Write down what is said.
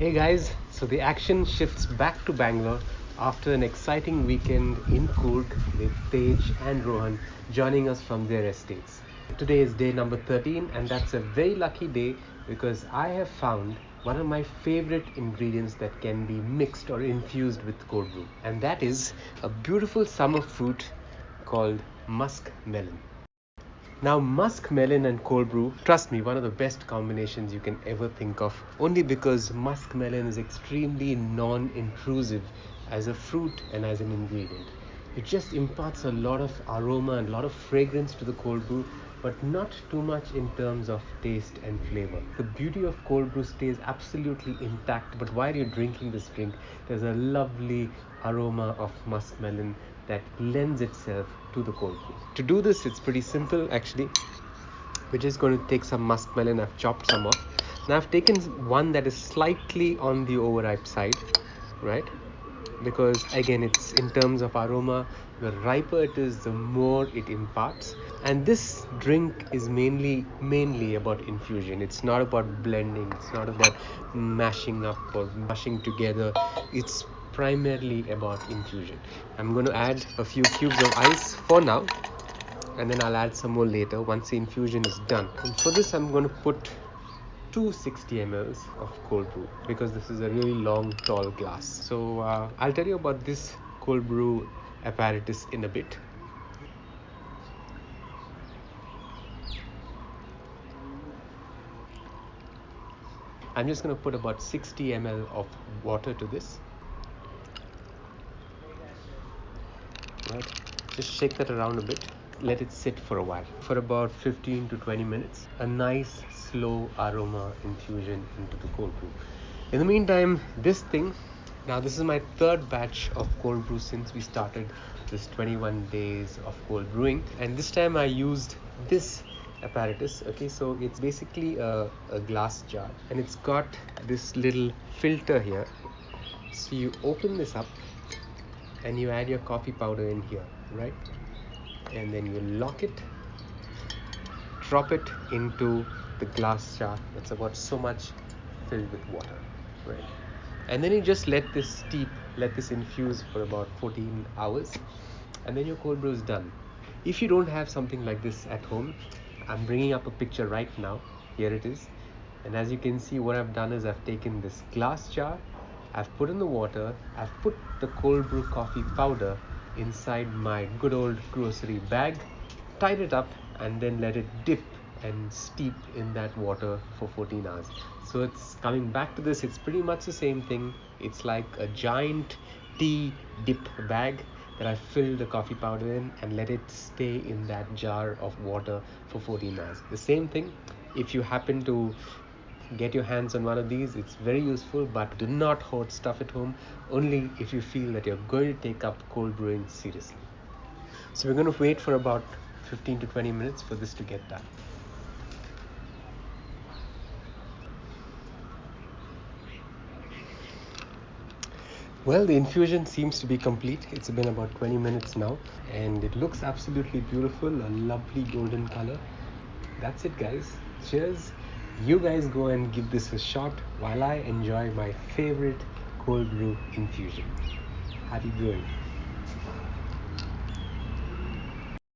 Hey guys, so the action shifts back to Bangalore after an exciting weekend in Coorg with Tej and Rohan joining us from their estates. Today is day number 13, and that's a very lucky day because I have found one of my favorite ingredients that can be mixed or infused with cold brew, and that is a beautiful summer fruit called musk melon. Now, musk melon and cold brew, trust me, one of the best combinations you can ever think of, only because musk melon is extremely non intrusive as a fruit and as an ingredient. It just imparts a lot of aroma and a lot of fragrance to the cold brew, but not too much in terms of taste and flavor. The beauty of cold brew stays absolutely intact, but while you're drinking this drink, there's a lovely aroma of musk melon that lends itself to the cold brew. To do this, it's pretty simple actually. We're just going to take some musk melon. I've chopped some off. Now I've taken one that is slightly on the overripe side, right? Because again, it's in terms of aroma, the riper it is, the more it imparts. And this drink is mainly about infusion. It's not about blending, it's not about mashing up or mashing together. It's primarily about infusion. I'm going to add a few cubes of ice for now, and then I'll add some more later once the infusion is done. And for this, I'm going to put 260 mls of cold brew because this is a really long, tall glass. So I'll tell you about this cold brew apparatus in a bit. I'm just going to put about 60 ml of water to this. Right, just shake that around a bit. Let it sit for a while, for about 15 to 20 minutes. A nice slow aroma infusion into the cold brew. In the meantime, this is my third batch of cold brew since we started this 21 days of cold brewing, and this time I used this apparatus. Okay, so it's basically a glass jar, and it's got this little filter here. So you open this up and you add your coffee powder in here, right? And then you lock it, drop it into the glass jar that's about so much filled with water, right? And then you just let this steep, let this infuse for about 14 hours, and then your cold brew is done. If you don't have something like this at home, I'm bringing up a picture right now. Here it is. And as you can see, what I've done is I've taken this glass jar, I've put in the water, I've put the cold brew coffee powder inside my good old grocery bag, tied it up, and then let it dip and steep in that water for 14 hours. So it's coming back to this, it's pretty much the same thing. It's like a giant tea dip bag that I filled the coffee powder in and let it stay in that jar of water for 14 hours. The same thing, if you happen to get your hands on one of these, it's very useful, but do not hoard stuff at home, only if you feel that you're going to take up cold brewing seriously. So we're going to wait for about 15 to 20 minutes for this to get done. Well, the infusion seems to be complete. It's been about 20 minutes now, and it looks absolutely beautiful, a lovely golden color. That's it, guys. Cheers. You guys go and give this a shot while I enjoy my favorite cold brew infusion. Happy brewing.